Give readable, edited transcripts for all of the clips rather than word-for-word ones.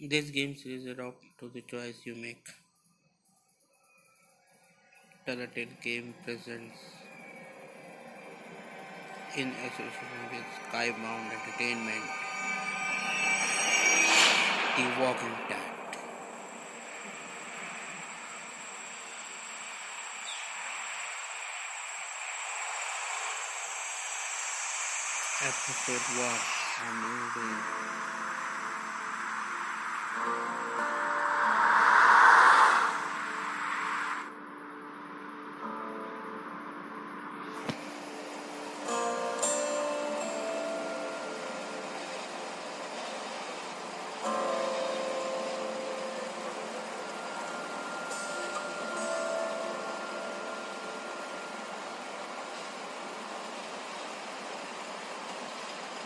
This game series adapts to the choice you make. Telltale Game presents in association with Skybound Entertainment, The Walking Dead. Episode 1, A New Day.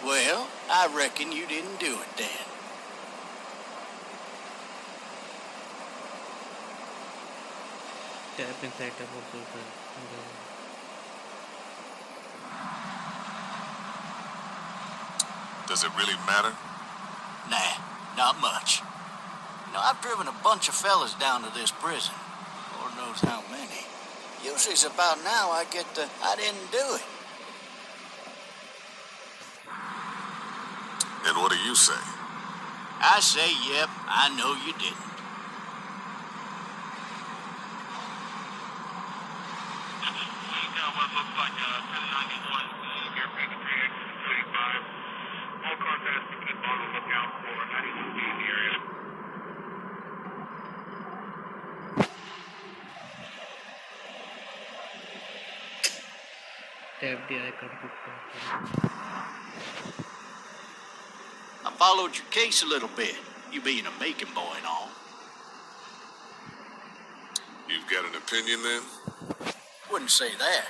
Well, I reckon you didn't do it then. Tap inside the computer. Does it really matter? Nah, not much. I've driven a bunch of fellas down to this prison. Lord knows how many. Usually it's about now I get the, I didn't do it. And what do you say? I say, yep, I know you didn't. What looks like 1091 airplane 3X35. All cars has to keep on the lookout for 91B in the area. Tap the icon to talk. I followed your case a little bit, you being a making boy and all. You've got an opinion then? Wouldn't say that.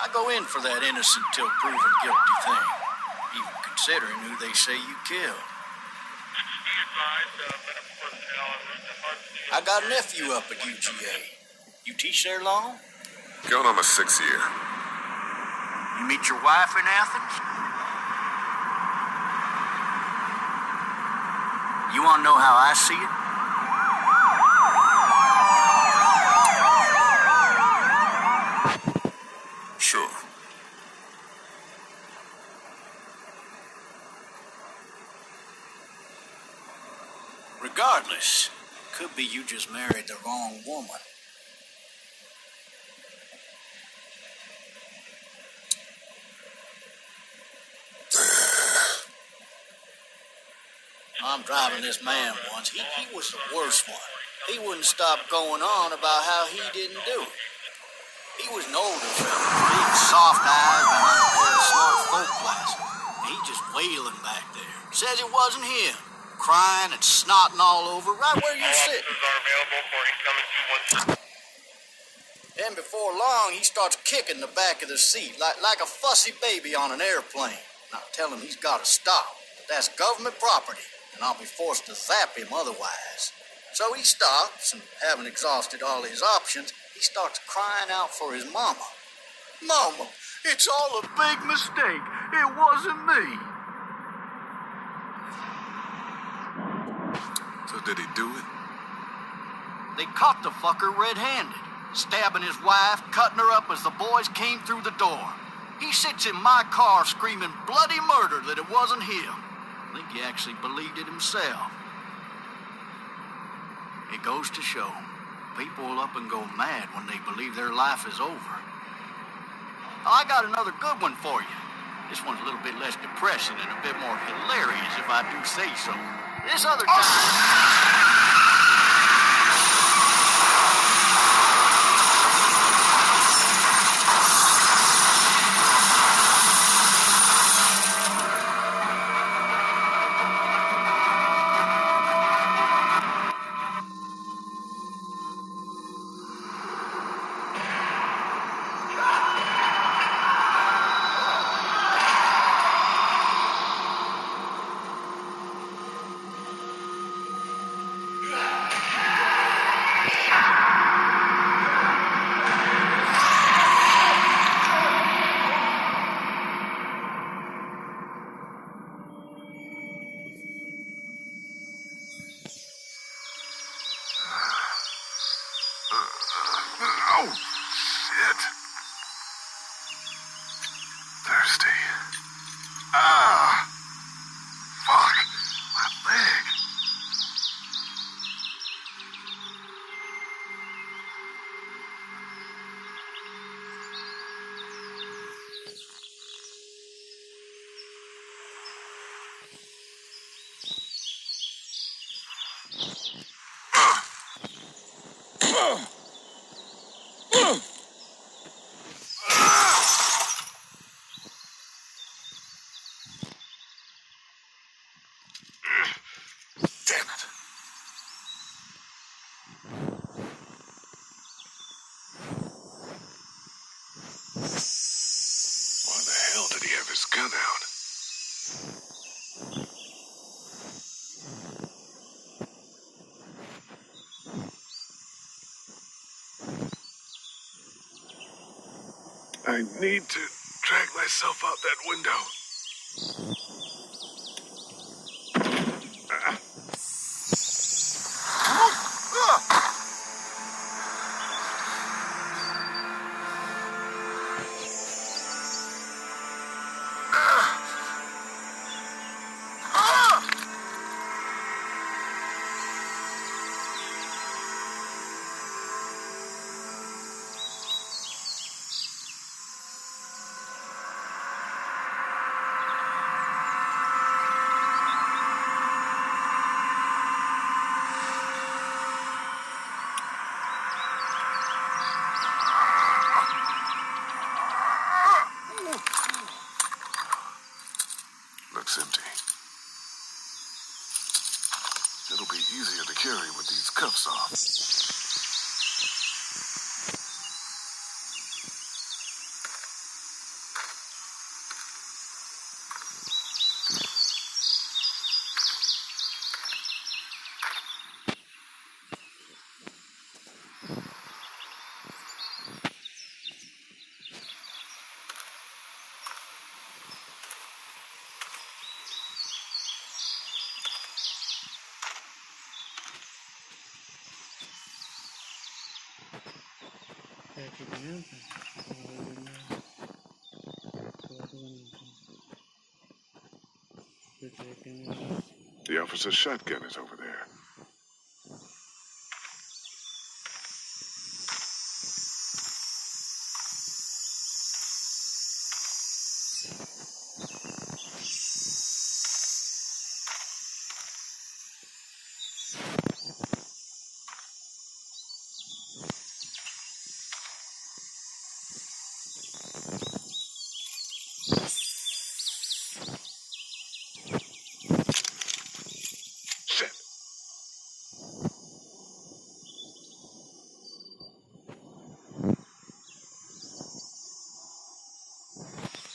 I go in for that innocent till proven guilty thing, even considering who they say you killed. I got a nephew up at UGA. You teach there long? Going on my 6th year. You meet your wife in Athens? You want to know how I see it? Sure. Regardless, could be you just married the wrong woman. I'm driving this man once. He was the worst one. He wouldn't stop going on about how he didn't do it. He was an older fella, big soft eyes behind a pair of smart folk glasses. He just wailing back there. Says it wasn't him. Crying and snotting all over right where you're sitting. Then before long, he starts kicking the back of the seat like a fussy baby on an airplane. And I tell him he's got to stop. That's government property, and I'll be forced to zap him otherwise. So he stops, and having exhausted all his options, he starts crying out for his mama. Mama, it's all a big mistake. It wasn't me. So did he do it? They caught the fucker red-handed, stabbing his wife, cutting her up as the boys came through the door. He sits in my car screaming bloody murder that it wasn't him. I think he actually believed it himself. It goes to show, people will up and go mad when they believe their life is over. Oh, I got another good one for you. This one's a little bit less depressing and a bit more hilarious, if I do say so. This other time... Why the hell did he have his gun out? I need to drag myself out that window. Looks empty. It'll be easier to carry with these cuffs off. The officer's shotgun is over there.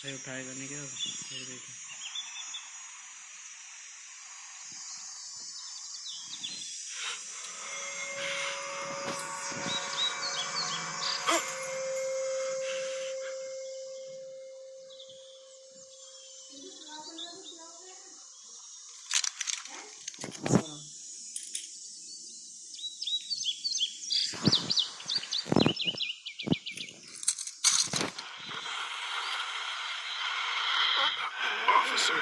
उठाएगा नहीं क्या ये देखो Officer.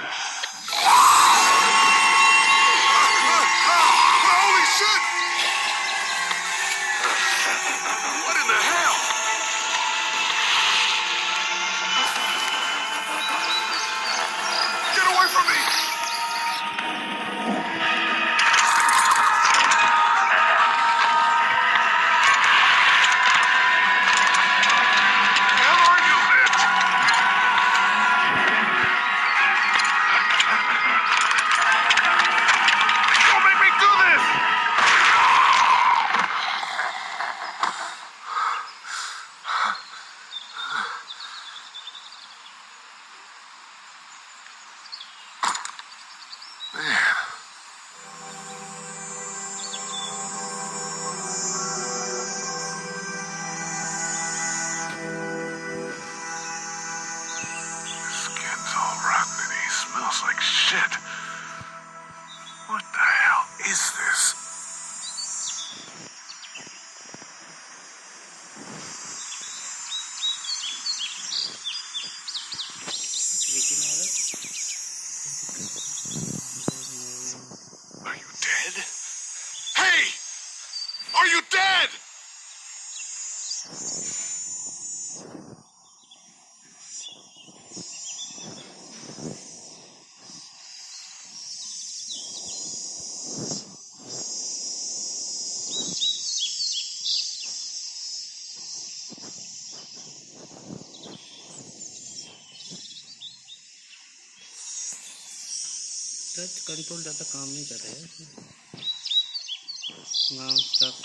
Holy shit! What in the hell? Get away from me! Like shit. What the hell is this? Are you dead? Hey! Are you dead? Touch control ज़्यादा काम नहीं कर रहा है माउस तक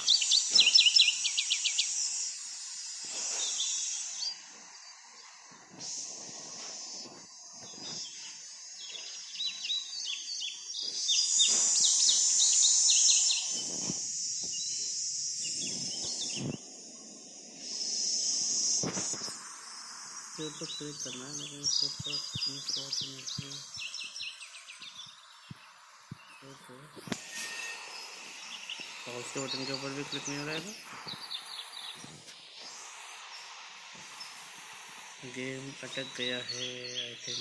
इसके ऊपर क्लिक करना है, लेकिन इसके ऊपर अनफॉर्चुनेटली पॉज के बटन के ऊपर भी क्लिक नहीं हो रहा है। गेम अटक गया है आई थिंक।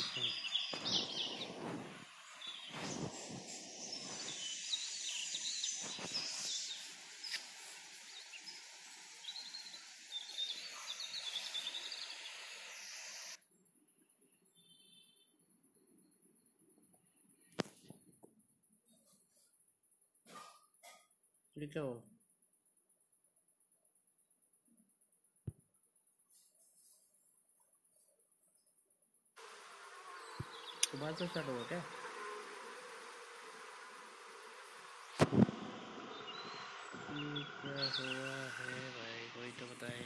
ये क्या हो? दोबारा से स्टार्ट होगा क्या? ये क्या हुआ है भाई, कोई तो बताए।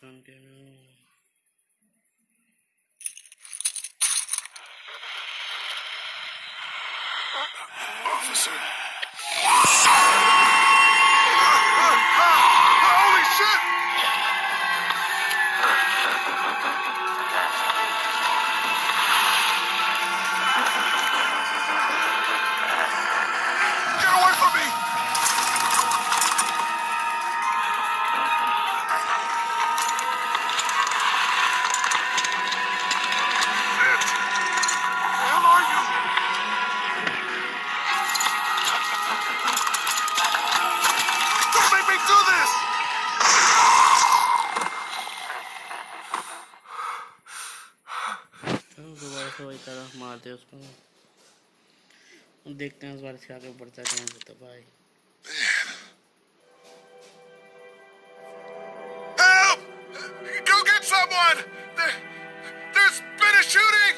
Continue. Officer. Holy shit! Get away from me! Shit! Where are you? Don't make me do this! चलो दोबारा से वही तरह मारते उसको, देखते हैं इस बार से आगे बढ़ता है कौन होता भाई। Help! Go get someone! There's been a shooting!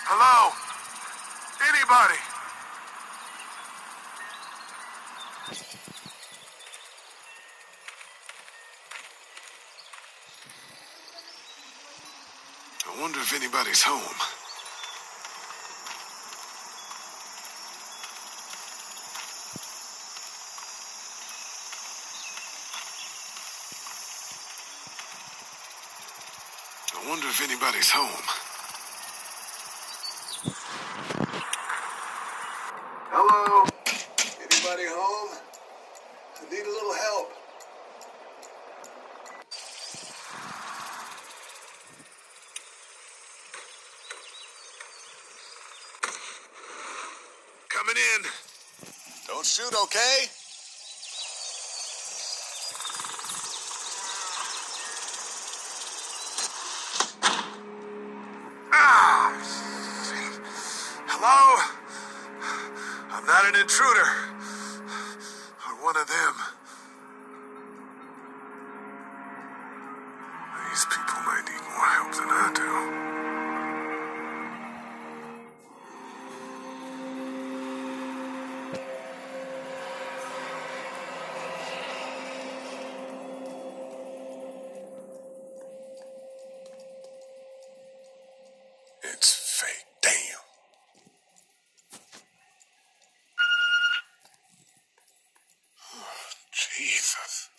Hello? Anybody? I wonder if anybody's home. I wonder if anybody's home. Hello? Anybody home? I need a little help. Coming in. Don't shoot, okay? Hello? I'm not an intruder. Or one of them. These people might need more help than I do. It's fake. Damn. Jesus.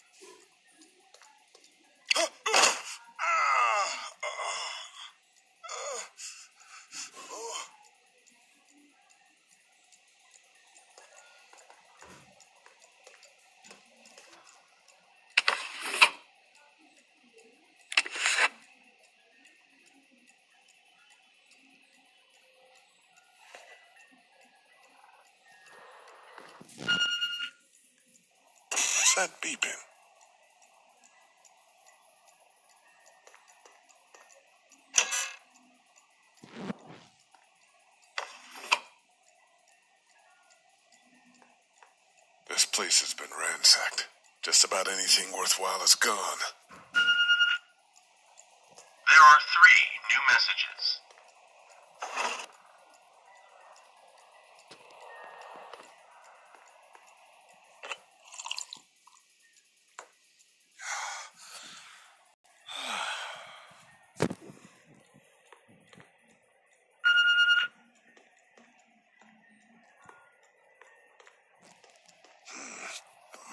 What's that beeping? This place has been ransacked. Just about anything worthwhile is gone. There are 3 new messages.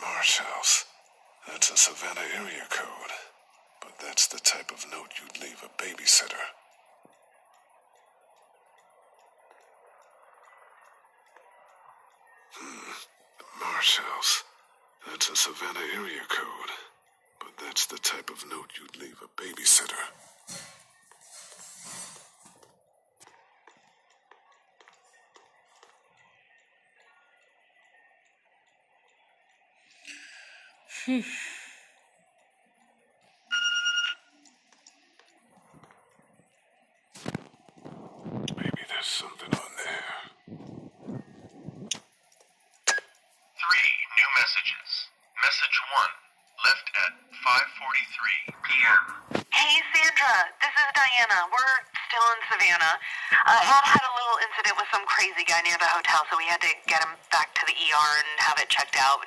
Marsh House. That's a Savannah area code. But that's the type of note you'd leave a babysitter. Marsh House. That's a Savannah area code. But that's the type of note you'd leave a babysitter. Maybe there's something on there. 3 new messages. Message 1, left at 5:43 p.m. Hey, Sandra. This is Diana. We're still in Savannah. Ed had a little incident with some crazy guy near the hotel, so we had to get him back to the ER and have it checked out.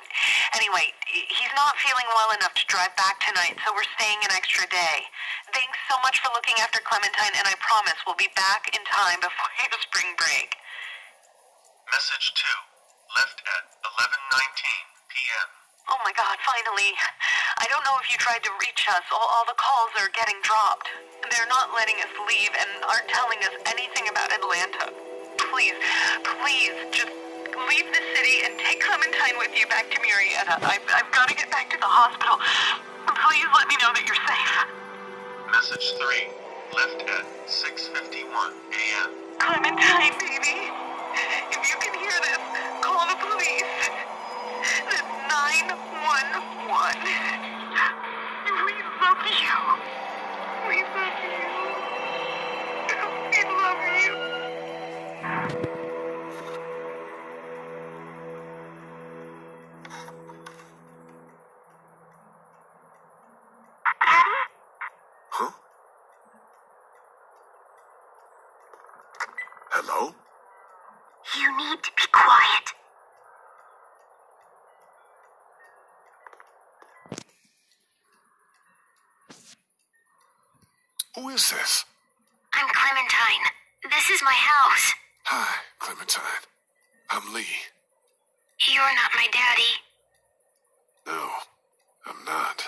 Anyway, he's not feeling well enough to drive back tonight, so we're staying an extra day. Thanks so much for looking after Clementine, and I promise we'll be back in time before your spring break. Message 2, left at 11:19 p.m. Oh my God, finally. I don't know if you tried to reach us. All the calls are getting dropped. They're not letting us leave and aren't telling us anything about Atlanta. Please, just leave the city and take Clementine with you back to Marietta. I've got to get back to the hospital. Please let me know that you're safe. Message 3, left at 6:51 a.m. Clementine, baby. If you can hear this, call the police. That's 911. We love you. We love you. We love you. Huh? Hello? You need to be quiet. Who is this? I'm Clementine. This is my house. Hi, Clementine. I'm Lee. You're not my daddy. No, I'm not.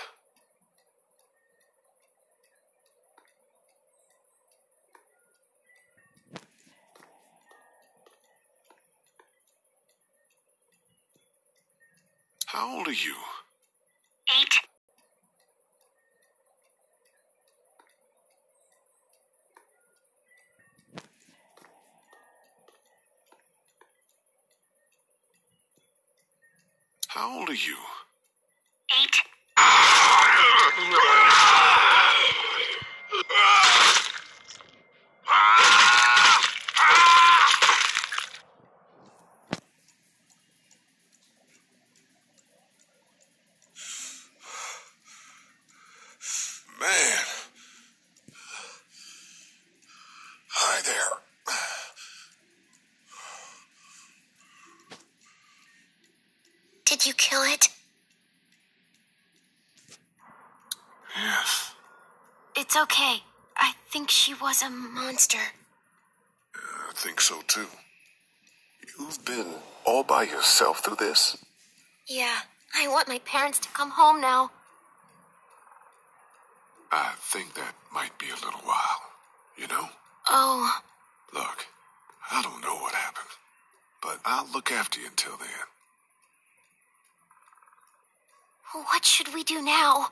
How old are you? 8. How old are you? 8. kill it? Yes. It's okay. I think she was a monster. I think so too. You've been all by yourself through this? Yeah, I want my parents to come home now. I think that might be a little while, you know? Oh, Look, I don't know what happened, but I'll look after you until then. what should we do now?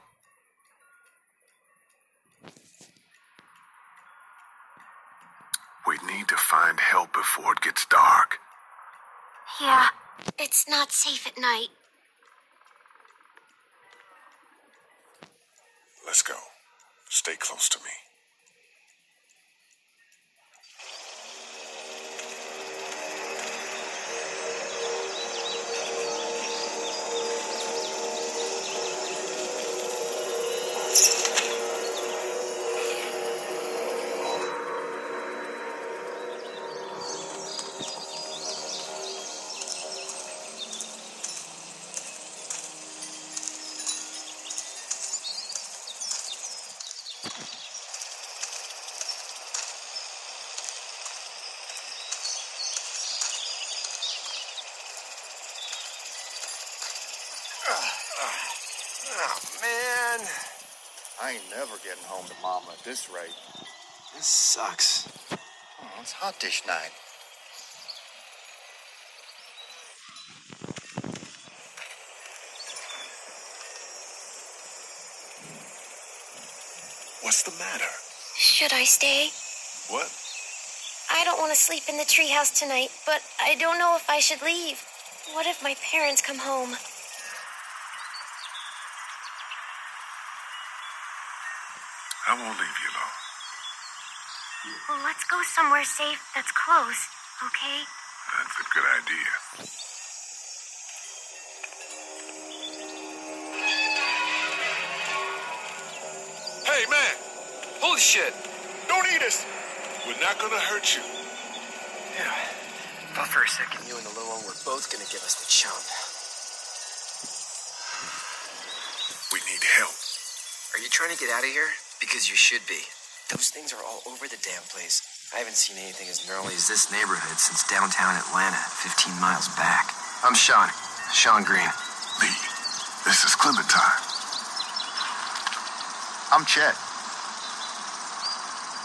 We need to find help before it gets dark. Yeah, it's not safe at night. Let's go. Stay close to me. Oh, man. I ain't never getting home to Mama at this rate. This sucks. Oh, it's hot dish night. What's the matter? Should I stay? What? I don't want to sleep in the treehouse tonight, but I don't know if I should leave. What if my parents come home? I won't leave you alone. Well, let's go somewhere safe that's close, okay? That's a good idea. Hey, man! Holy shit! Don't eat us! We're not gonna hurt you. Yeah. Thought for a second you and the little one were both gonna give us the chump. We need help. Are you trying to get out of here? Because you should be. Those things are all over the damn place. I haven't seen anything as gnarly as this neighborhood since downtown Atlanta, 15 miles back. I'm Sean. Sean Green. Lee, this is Clementine. I'm Chet.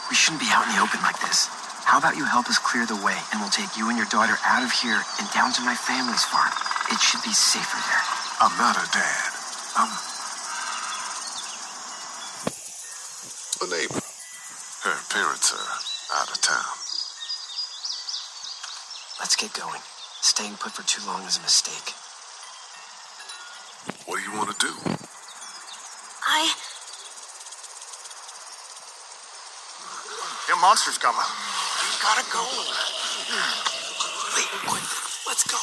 We shouldn't be out in the open like this. How about you help us clear the way, and we'll take you and your daughter out of here and down to my family's farm. It should be safer there. I'm not a dad. I'm a neighbor. Her parents are out of town. Let's get going. Staying put for too long is a mistake. What do you want to do? Your monster's coming. You gotta go. Wait, what? Let's go.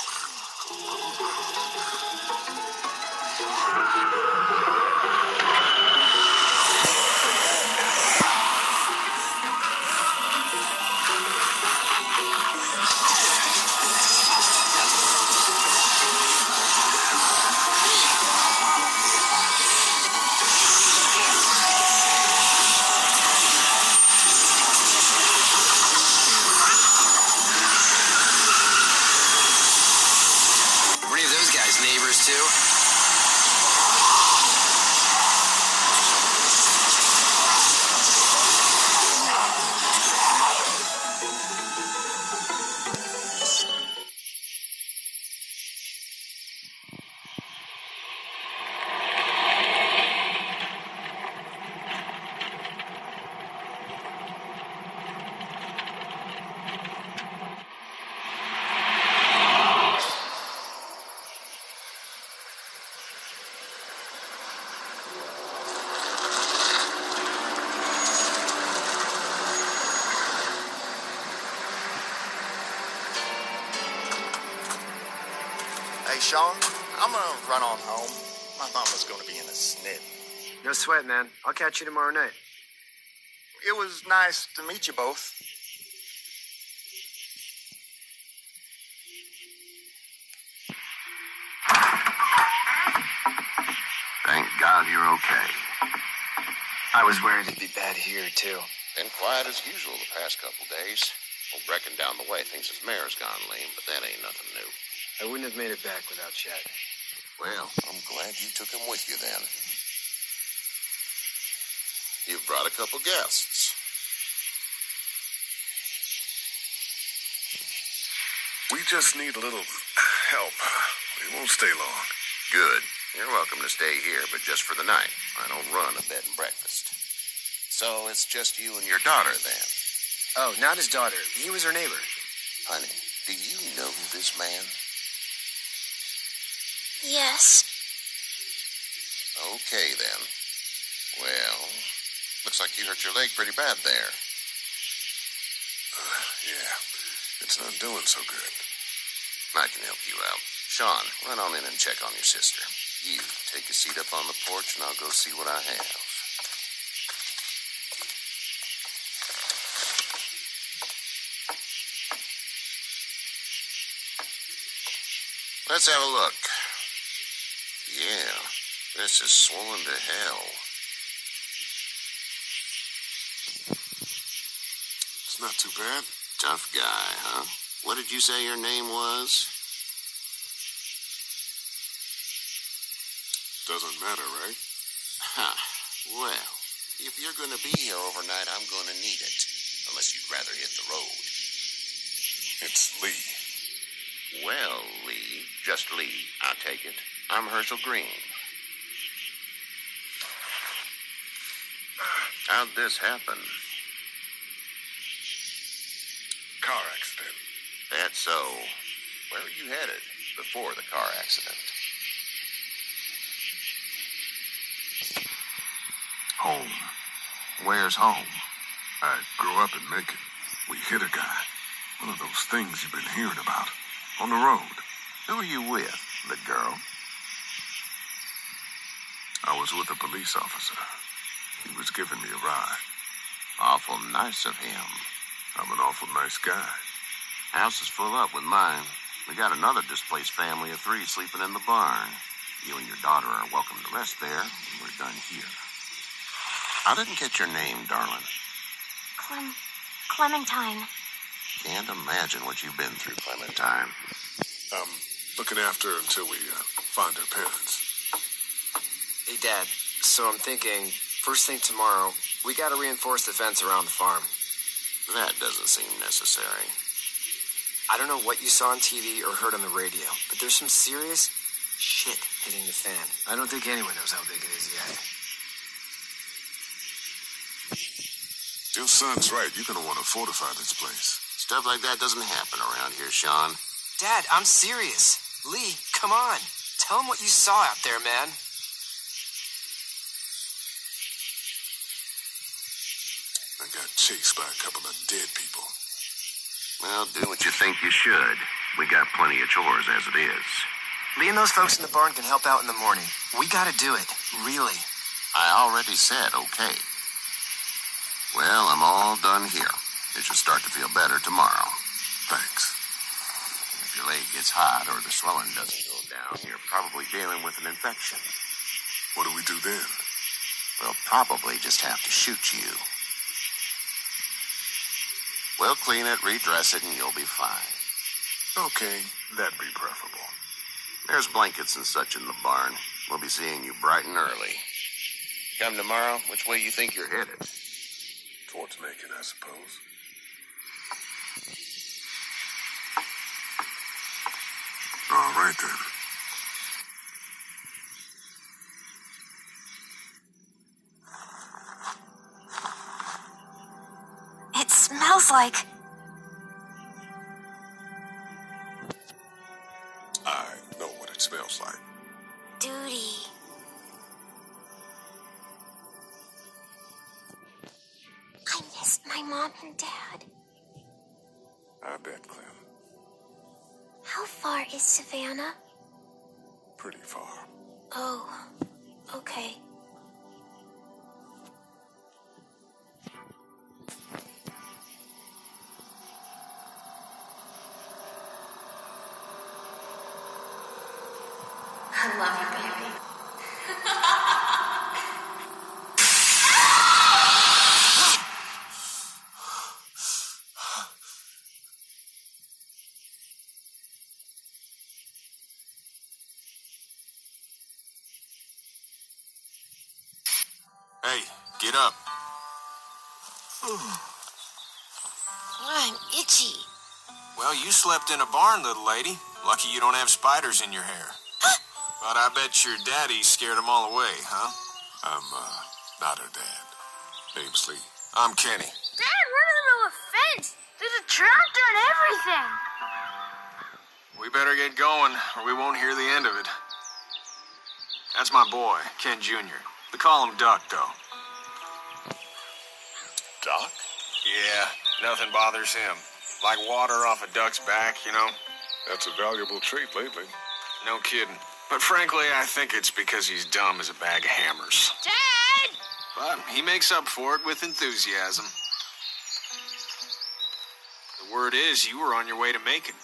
Were any of those guys neighbors too? Hey, Sean, I'm gonna run on home. My mama's gonna be in a snit. No sweat, man. I'll catch you tomorrow night. It was nice to meet you both. out here okay. I was worried it'd be bad here, too. Been quiet as usual the past couple days. Old Brecken down the way thinks his mare's gone lame, but that ain't nothing new. I wouldn't have made it back without Chet. Well, I'm glad you took him with you then. You've brought a couple guests. We just need a little help. We won't stay long. Good. You're welcome to stay here, but just for the night. I don't run a bed and breakfast. So it's just you and your daughter then? Oh, not his daughter. He was her neighbor. Honey, do you know this man? Yes. Okay, then. Well, looks like you hurt your leg pretty bad there. Yeah, it's not doing so good. I can help you out. Sean, run on in and check on your sister. You take a seat up on the porch and I'll go see what I have. Let's have a look. Yeah, this is swollen to hell. It's not too bad. Tough guy, huh? What did you say your name was? Doesn't matter, right? Huh. Well, if you're going to be here overnight, I'm going to need it. Unless you'd rather hit the road. It's Lee. Well, Lee, just Lee, I'll take it. I'm Herschel Green. How'd this happen? Car accident. That's so. Where were you headed before the car accident? Home. Where's home? I grew up in Macon. We hit a guy. One of those things you've been hearing about. On the road. Who are you with? The girl? I was with a police officer. He was giving me a ride. Awful nice of him. I'm an awful nice guy. House is full up with mine. We got another displaced family of 3 sleeping in the barn. You and your daughter are welcome to rest there when we're done here. I didn't get your name, darling. Clementine. Can't imagine what you've been through, Clementine. Looking after her until we find her parents. Hey, Dad. So I'm thinking, first thing tomorrow, we gotta reinforce the fence around the farm. That doesn't seem necessary. I don't know what you saw on TV or heard on the radio, but there's some serious shit hitting the fan. I don't think anyone knows how big it is yet. Your son's right. You're gonna want to fortify this place. Stuff like that doesn't happen around here, Sean. Dad, I'm serious. Lee, come on. Tell him what you saw out there, man. I got chased by a couple of dead people. Well, do what you think you should. We got plenty of chores as it is. Lee and those folks in the barn can help out in the morning. We gotta do it. Really. I already said okay. Well, I'm all done here. It should start to feel better tomorrow. Thanks. If your leg gets hot or the swelling doesn't go down, you're probably dealing with an infection. What do we do then? We'll probably just have to shoot you. We'll clean it, redress it, and you'll be fine. Okay, that'd be preferable. There's blankets and such in the barn. We'll be seeing you bright and early. Come tomorrow, which way you think you're headed? Towards Macon, I suppose. All right, then. It smells like... I know what it smells like. duty. I miss my mom and dad. I bet, Clem. How far is Savannah? Pretty far. Oh, okay. I love you, baby. I'm itchy. Well, you slept in a barn, little lady. Lucky you don't have spiders in your hair. But I bet your daddy scared them all away, huh? I'm, not her dad. Name's Lee. I'm Kenny. Dad, we're in the middle of a fence. There's a tractor and everything. We better get going, or we won't hear the end of it. That's my boy, Ken Jr. We call him Duck, though. Doc? Yeah, nothing bothers him. Like water off a duck's back, you know? That's a valuable trait lately. No kidding. But frankly, I think it's because he's dumb as a bag of hammers. Dad! But he makes up for it with enthusiasm. The word is you were on your way to Macon.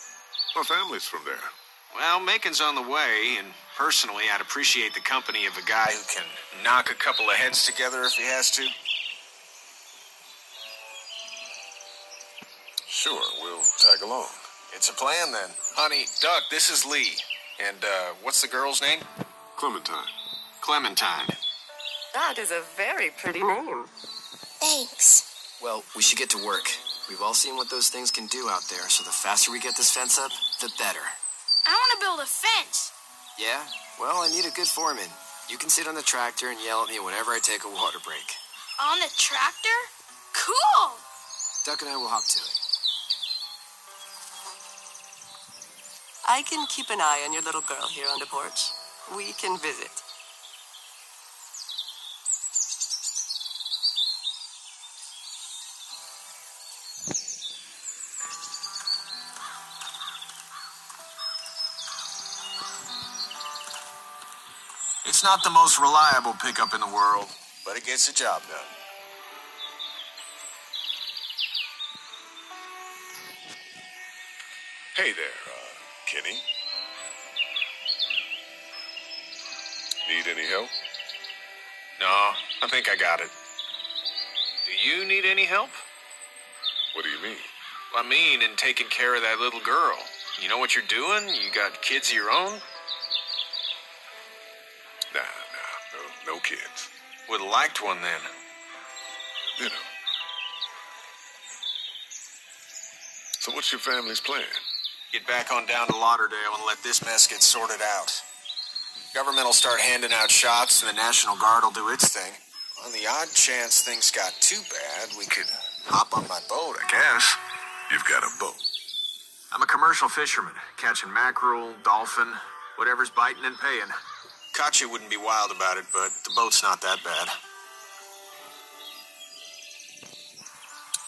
My family's from there. Well, Macon's on the way, and personally, I'd appreciate the company of a guy who can knock a couple of heads together if he has to. Sure, we'll tag along. It's a plan, then. Honey, Duck, this is Lee. And, what's the girl's name? Clementine. Clementine. That is a very pretty name. Thanks. Well, we should get to work. We've all seen what those things can do out there, so the faster we get this fence up, the better. I want to build a fence. Yeah? Well, I need a good foreman. You can sit on the tractor and yell at me whenever I take a water break. On the tractor? Cool! Duck and I will hop to it. I can keep an eye on your little girl here on the porch. We can visit. It's not the most reliable pickup in the world, but it gets the job done. Hey there, Kenny. Need any help? No, I think I got it. Do you need any help? What do you mean? I mean, in taking care of that little girl. You know what you're doing? You got kids of your own? Nah, no kids. Would've liked one then. You know. So what's your family's plan? Get back on down to Lauderdale and let this mess get sorted out. Government will start handing out shots and the National Guard will do its thing. On the odd chance things got too bad, we could hop on my boat, I guess. You've got a boat. I'm a commercial fisherman, catching mackerel, dolphin, whatever's biting and paying. Katya wouldn't be wild about it, but the boat's not that bad.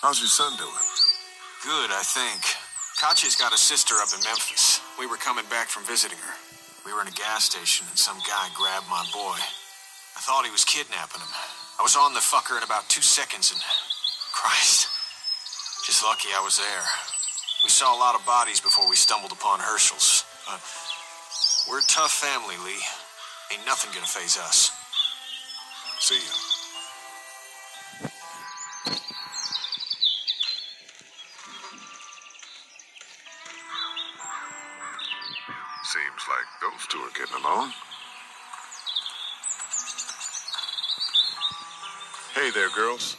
How's your son doing? Good, I think. Katya's got a sister up in Memphis. We were coming back from visiting her. We were in a gas station and some guy grabbed my boy. I thought he was kidnapping him. I was on the fucker in about 2 seconds and... Christ. Just lucky I was there. We saw a lot of bodies before we stumbled upon Herschel's. But we're a tough family, Lee. Ain't nothing gonna faze us. See you. Seems like those two are getting along. Hey there, girls.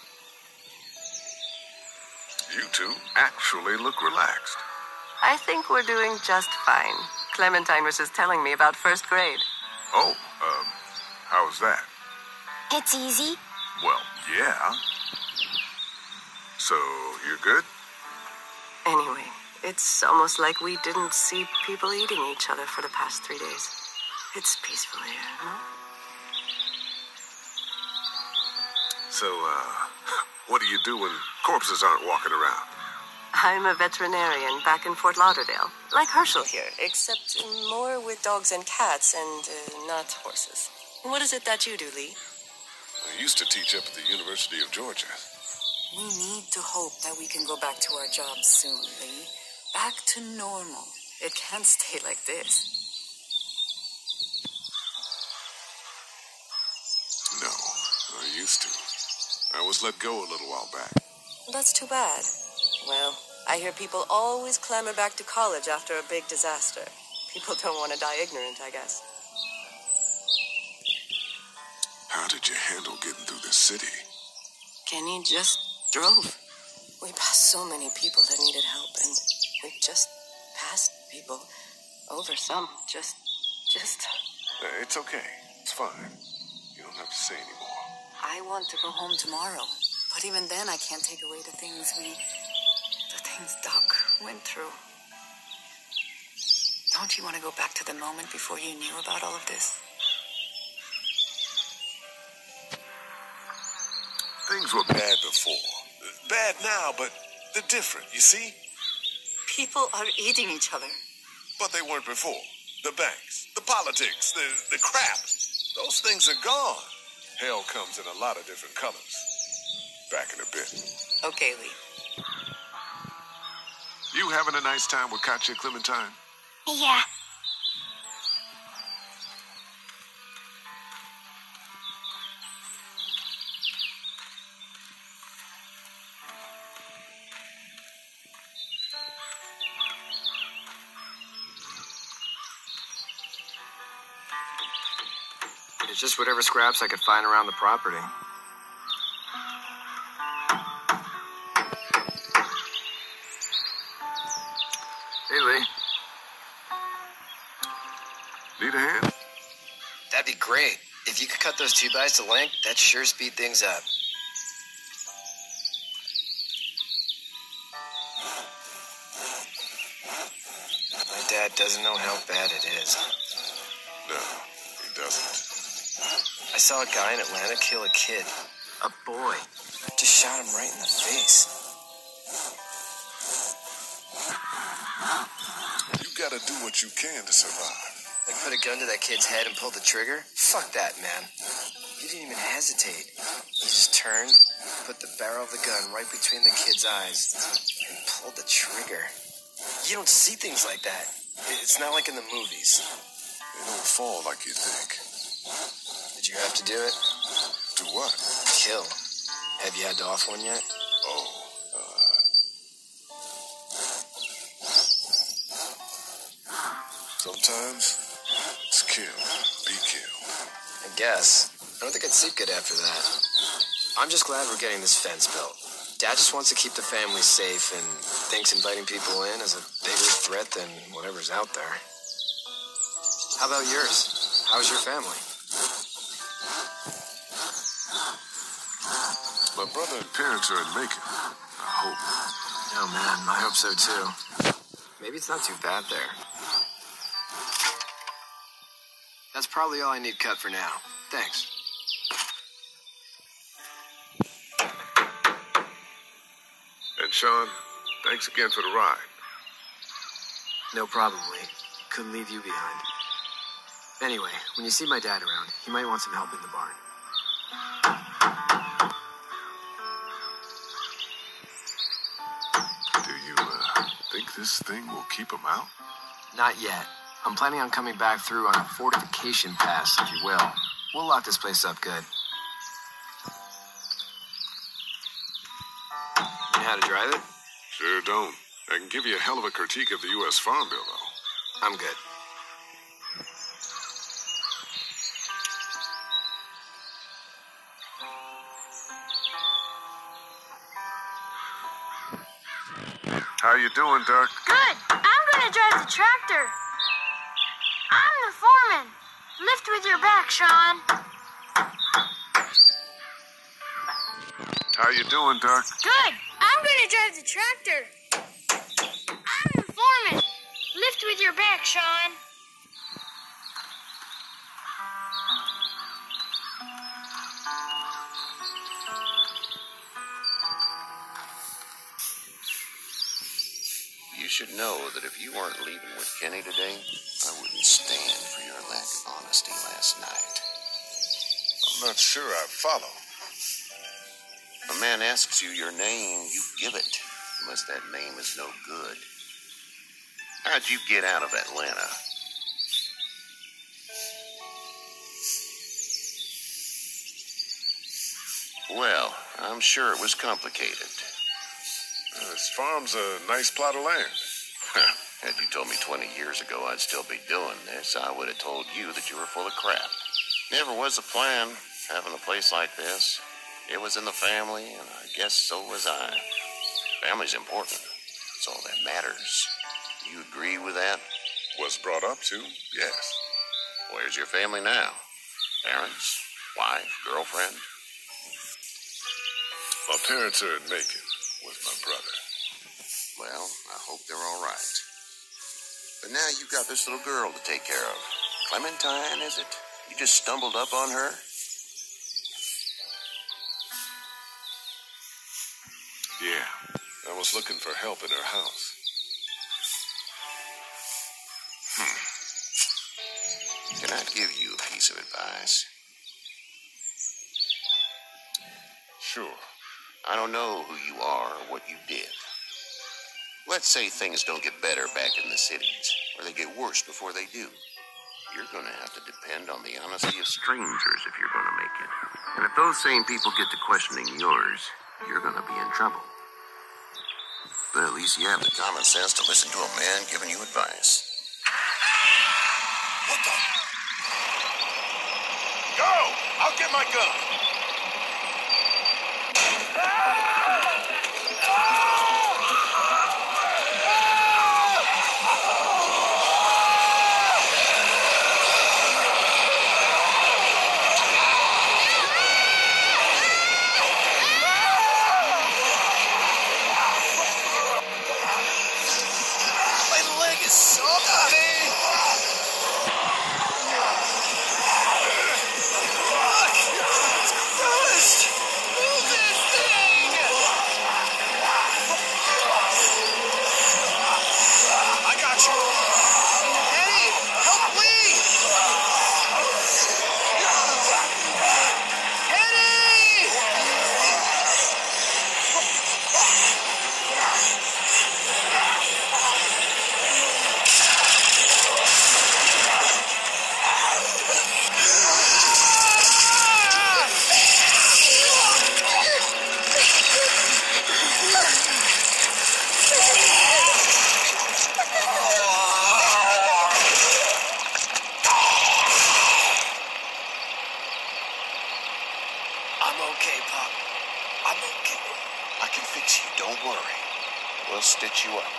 You two actually look relaxed. I think we're doing just fine. Clementine was just telling me about first grade. Oh, how was that? It's easy. Well, yeah. So, you're good? Anyway, it's almost like we didn't see people eating each other for the past 3 days. It's peaceful here, no? So, what do you do when corpses aren't walking around? I'm a veterinarian back in Fort Lauderdale, like Herschel here, except more with dogs and cats and not horses. What is it that you do, Lee? I used to teach up at the University of Georgia. We need to hope that we can go back to our jobs soon, Lee. Back to normal. It can't stay like this. No, I used to. I was let go a little while back. That's too bad. Well, I hear people always clamor back to college after a big disaster. People don't want to die ignorant, I guess. How did you handle getting through this city? Kenny just drove. We passed so many people that needed help, and we just passed people over some. Just... It's okay. It's fine. You don't have to say anymore. I want to go home tomorrow. But even then, I can't take away the things Doc went through. Don't you want to go back to the moment before you knew about all of this? Things were bad before. Bad now, but they're different, you see? People are eating each other. But they weren't before. The banks, the politics, the crap. Those things are gone. Hell comes in a lot of different colors. Back in a bit. Okay, Lee. You having a nice time with Katya, Clementine? Yeah. It's just whatever scraps I could find around the property. Hey, Lee. Need a hand? That'd be great. If you could cut those 2x to length, that'd sure speed things up. My dad doesn't know how bad it is. No, he doesn't. I saw a guy in Atlanta kill a kid. A boy. Just shot him right in the face. You gotta do what you can to survive. Like put a gun to that kid's head and pull the trigger? Fuck that, man. You didn't even hesitate. You just turned, put the barrel of the gun right between the kid's eyes, and pulled the trigger. You don't see things like that. It's not like in the movies. They don't fall like you think. Did you have to do it? Do what? Kill. Have you had to off one yet? Oh, sometimes it's kill, be killed. I guess. I don't think I'd sleep good after that. I'm just glad we're getting this fence built. Dad just wants to keep the family safe and thinks inviting people in is a bigger threat than whatever's out there. How about yours? How's your family? My brother and parents are in Macon. I hope. Oh, man, I hope so, too. Maybe it's not too bad there. That's probably all I need cut for now. Thanks. And Sean, thanks again for the ride. No problem, Lee. Couldn't leave you behind. Anyway, when you see my dad around, he might want some help in the barn. Do you, think this thing will keep him out? Not yet. I'm planning on coming back through on a fortification pass, if you will. We'll lock this place up good. You know how to drive it? Sure don't. I can give you a hell of a critique of the U.S. Farm Bill, though. I'm good. How you doing, Dirk? Good. I'm gonna drive the tractor. I'm the foreman. Lift with your back, Sean. How you doing, Dirk? Good. I'm gonna drive the tractor. I'm the foreman. Lift with your back, Sean. You should know that if you weren't leaving with Kenny today, I wouldn't stand for your lack of honesty last night. I'm not sure I follow. A man asks you your name, you give it, unless that name is no good. How'd you get out of Atlanta? Well, I'm sure it was complicated. This farm's a nice plot of land. Had you told me 20 years ago I'd still be doing this, I would have told you that you were full of crap. Never was a plan, having a place like this. It was in the family, and I guess so was I. Family's important. That's all that matters. You agree with that? Was brought up to, yes. Where's your family now? Parents? Wife? Girlfriend? My parents are in Macon with my brother. Well, I hope they're all right. But now you've got this little girl to take care of. Clementine, is it? You just stumbled up on her? Yeah, I was looking for help in her house. Can I give you a piece of advice? Sure. I don't know who you are or what you did. Let's say things don't get better back in the cities, or they get worse before they do. You're going to have to depend on the honesty of strangers if you're going to make it. And if those same people get to questioning yours, you're going to be in trouble. But at least you have the common sense to listen to a man giving you advice. What the? Go! I'll get my gun! My leg is so pain. Fuck! It's crushed! Move this thing! I got you. Eddie, help me! Eddie! I'm okay, Pop. I'm okay. I can fix you, don't worry. We'll stitch you up.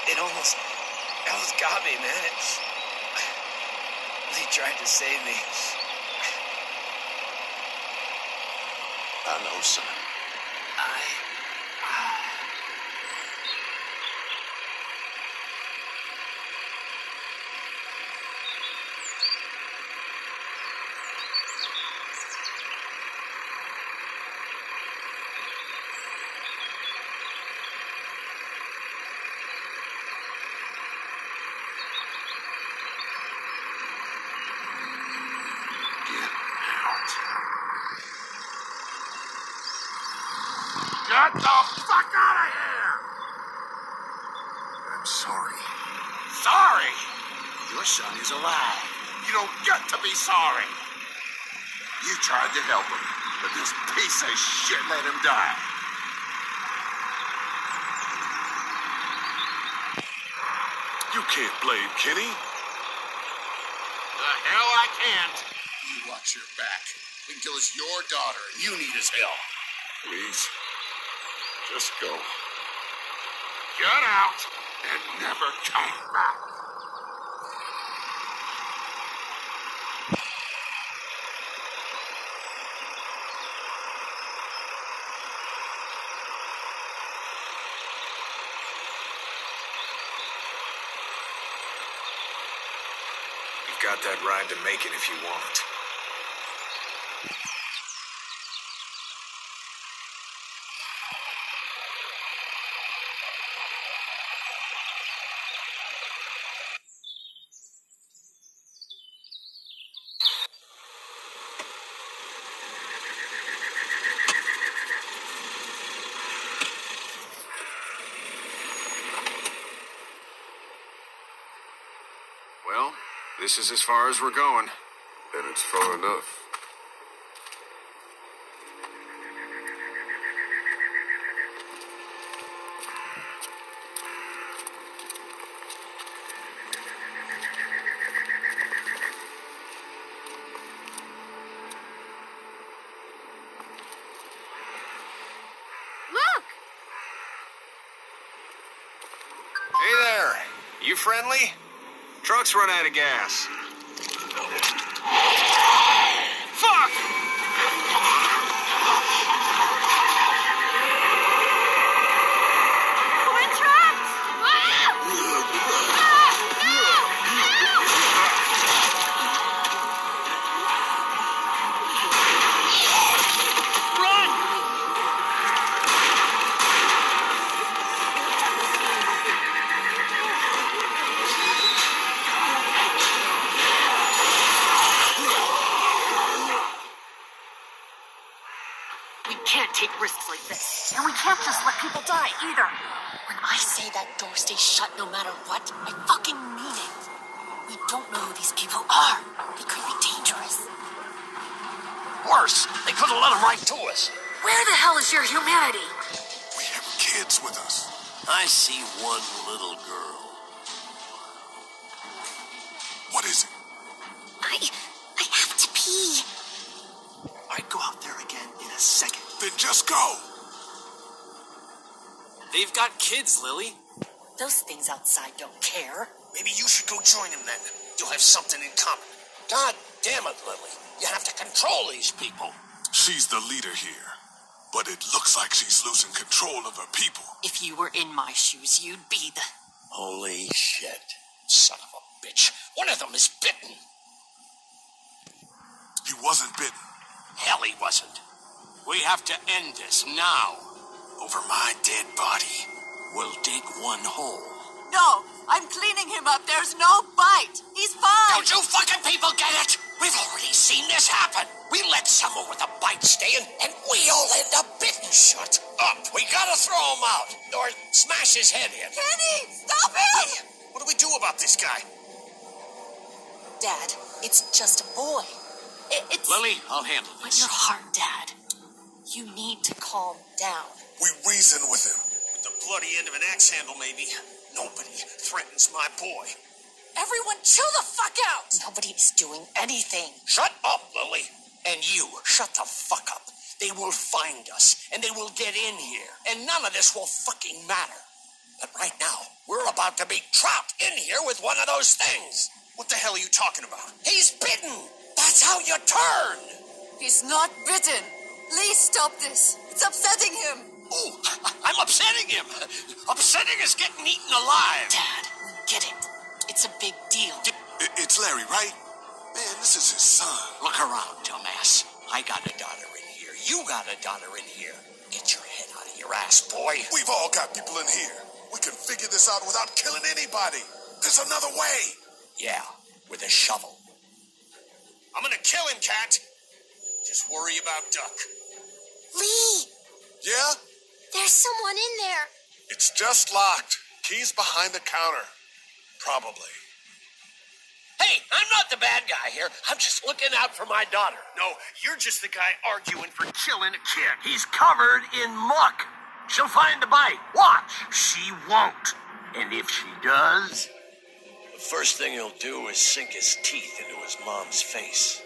It almost got me, man. They tried to save me. I know, son. Get the fuck out of here! I'm sorry. Sorry? Your son is alive. You don't get to be sorry. You tried to help him, but this piece of shit let him die. You can't blame Kenny. The hell I can't. You watch your back. Until it's your daughter and you need his help. Please, just go. Get out and never come back. You've got that ride to Macon if you want it. Well, this is as far as we're going. And it's far enough. Look! You friendly? Truck's run out of gas. Fuck! We're trapped! We can't take risks like this. And we can't just let people die either. When I say that door stays shut no matter what, I fucking mean it. We don't know who these people are. They could be dangerous. Worse, they could have let them right to us. Where the hell is your humanity? We have kids with us. I see one little girl. What is it? I have to pee. I'd go out there again in a second. Then just go. They've got kids, Lily. Those things outside don't care. Maybe you should go join them then. You'll have something in common. God damn it, Lily. You have to control these people. She's the leader here. But it looks like she's losing control of her people. If you were in my shoes, you'd be the... Holy shit. Son of a bitch. One of them is bitten. He wasn't bitten. Hell, he wasn't. We have to end this now. Over my dead body. We'll dig one hole. No, I'm cleaning him up. There's no bite. He's fine. Don't you fucking people get it? We've already seen this happen. We let someone with a bite stay in, and we all end up bitten. Shut up. We gotta throw him out, or smash his head in. Kenny, stop him! Hey, what do we do about this guy? Dad, it's just a boy. It's... Lily, I'll handle But this. your heart, Dad. You need to calm down. We reason with him. With the bloody end of an axe handle, maybe. Nobody threatens my boy. Everyone chill the fuck out! Nobody's doing anything. Shut up, Lily. And you, shut the fuck up. They will find us, and they will get in here, and none of this will fucking matter. But right now, we're about to be trapped in here with one of those things. What the hell are you talking about? He's bitten. That's how you turn. He's not bitten. Please stop this. It's upsetting him. Oh, I'm upsetting him. Upsetting is getting eaten alive. Dad, we get it. It's a big deal. It's Larry, right? Man, this is his son. Look around, dumbass. I got a daughter in here. You got a daughter in here. Get your head out of your ass, boy. We've all got people in here. We can figure this out without killing anybody. There's another way. Yeah, with a shovel. I'm gonna kill him, Cat. Just worry about Duck. Lee, Yeah? there's someone in there. It's just locked. Key's behind the counter. Probably. Hey, I'm not the bad guy here. I'm just looking out for my daughter. No, you're just the guy arguing for killing a kid. He's covered in muck. She'll find the bite. Watch. She won't. And if she does... The first thing he'll do is sink his teeth into his mom's face.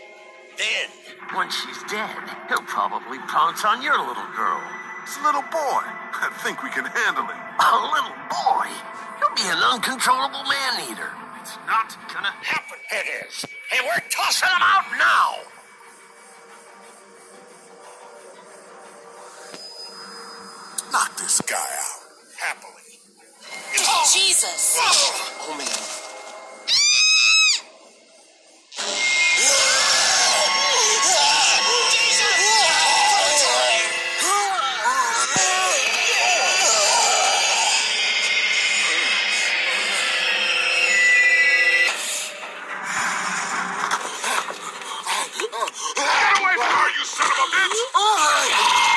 Then... When she's dead, he'll probably pounce on your little girl. It's a little boy. I think we can handle him. A little boy? He'll be an uncontrollable man-eater. It's not gonna happen. It is. And we're tossing him out now. Knock this guy out. Happily. Jesus! Oh, man. Get away from her, you son of a bitch!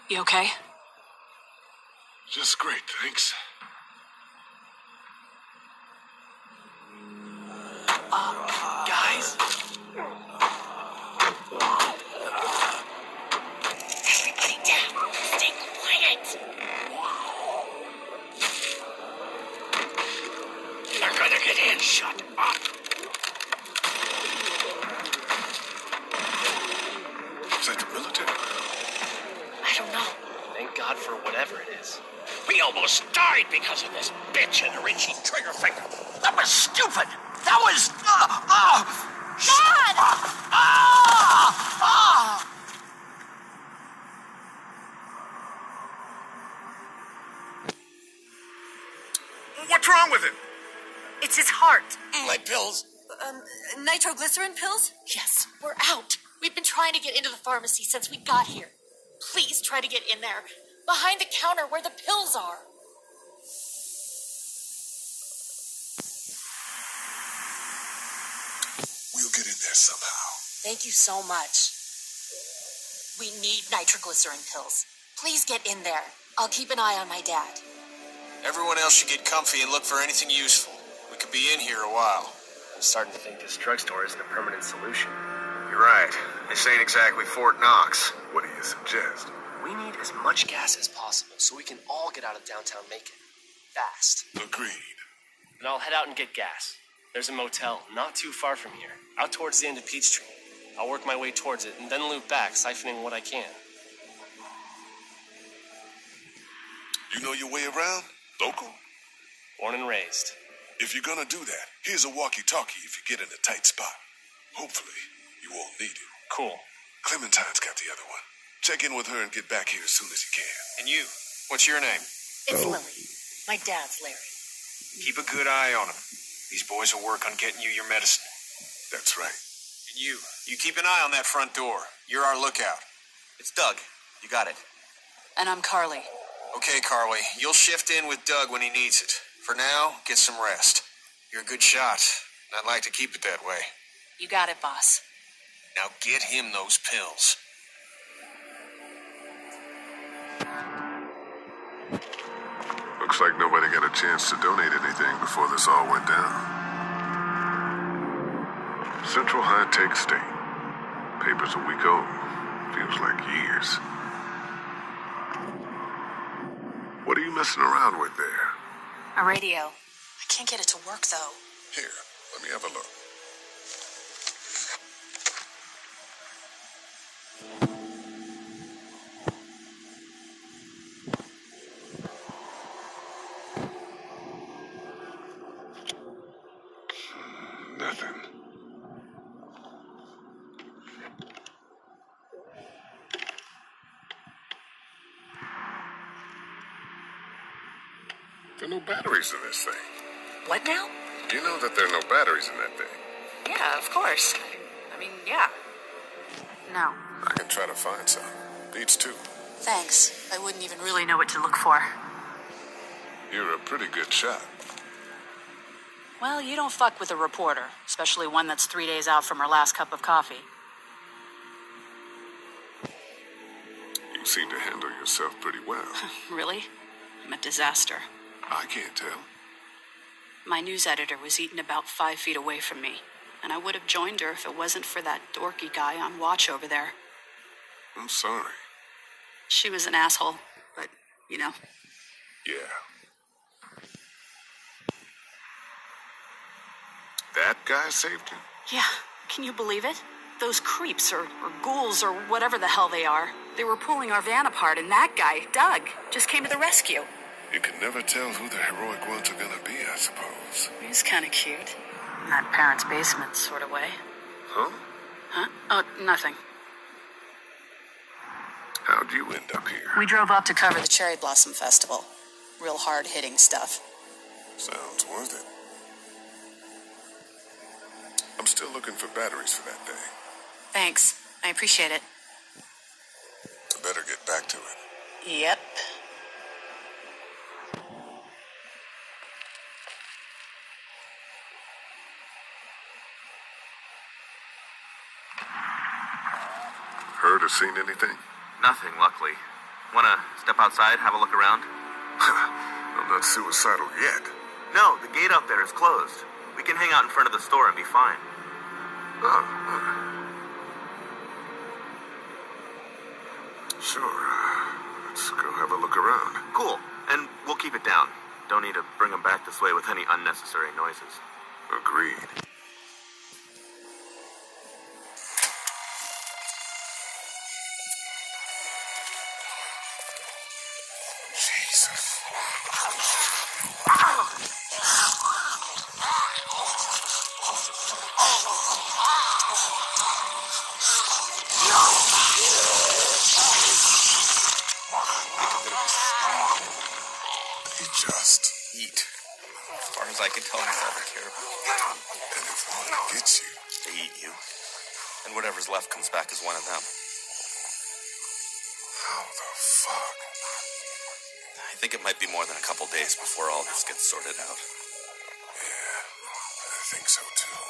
You okay? Just great, thanks. Guys. Everybody down. Stay quiet. God for whatever it is. We almost died because of this bitch and her itchy trigger finger. That was stupid. That was... Dad! What's wrong with him? It's his heart. My pills. Nitroglycerin pills? Yes, we're out. We've been trying to get into the pharmacy since we got here. Please try to get in there. Behind the counter where the pills are. We'll get in there somehow. Thank you so much. We need nitroglycerin pills. Please get in there. I'll keep an eye on my dad. Everyone else should get comfy and look for anything useful. We could be in here a while. I'm starting to think this drugstore isn't a permanent solution. You're right. This ain't exactly Fort Knox. What do you suggest? We need as much gas as possible so we can all get out of downtown Macon. Fast. Agreed. Then I'll head out and get gas. There's a motel not too far from here, out towards the end of Peachtree. I'll work my way towards it and then loop back, siphoning what I can. You know your way around? Local? Born and raised. If you're gonna do that, here's a walkie-talkie if you get in a tight spot. Hopefully, you won't need it. Cool. Clementine's got the other one. Check in with her and get back here as soon as you can. And you, what's your name? It's Lily. My dad's Larry. Keep a good eye on him. These boys will work on getting you your medicine. That's right. And you keep an eye on that front door. You're our lookout. It's Doug. You got it. And I'm Carly. Okay, Carly, you'll shift in with Doug when he needs it. For now, get some rest. You're a good shot, and I'd like to keep it that way. You got it, boss. Now get him those pills. Looks like nobody got a chance to donate anything before this all went down. Central High Tech State. Paper's a week old. Feels like years. What are you messing around with there? A radio. I can't get it to work, though. Here, let me have a look. Nothing. There are no batteries in this thing. What now? You know that there are no batteries in that thing. Yeah, of course. I mean, yeah. No. I can try to find some. Beats two. Thanks. I wouldn't even really know what to look for. You're a pretty good shot. Well, you don't fuck with a reporter, especially one that's 3 days out from her last cup of coffee. You seem to handle yourself pretty well. Really? I'm a disaster. I can't tell. My news editor was eaten about 5 feet away from me, and I would have joined her if it wasn't for that dorky guy on watch over there. I'm sorry. She was an asshole, but, you know. Yeah. That guy saved you? Yeah, can you believe it? Those creeps, or ghouls, or whatever the hell they are. They were pulling our van apart, and that guy, Doug, just came to the rescue. You can never tell who the heroic ones are gonna be, I suppose. He's kind of cute. In that parents' basement sort of way. Huh? Huh? Oh, nothing. How'd you end up here? We drove up to cover the Cherry Blossom Festival. Real hard-hitting stuff. Sounds worth it. I'm still looking for batteries for that thing. Thanks. I appreciate it. I better get back to it. Yep. Heard or seen anything? Nothing, luckily. Wanna step outside, have a look around? I'm not suicidal yet. No, the gate out there is closed. We can hang out in front of the store and be fine. Sure. Let's go have a look around. Cool. And we'll keep it down. Don't need to bring them back this way with any unnecessary noises. Agreed. Jesus. You just eat. As far as I can tell, that's all they care about. And if one gets you, They eat you. And whatever's left comes back as one of them. how the fuck? I think it might be more than a couple days before all this gets sorted out. Yeah, I think so too.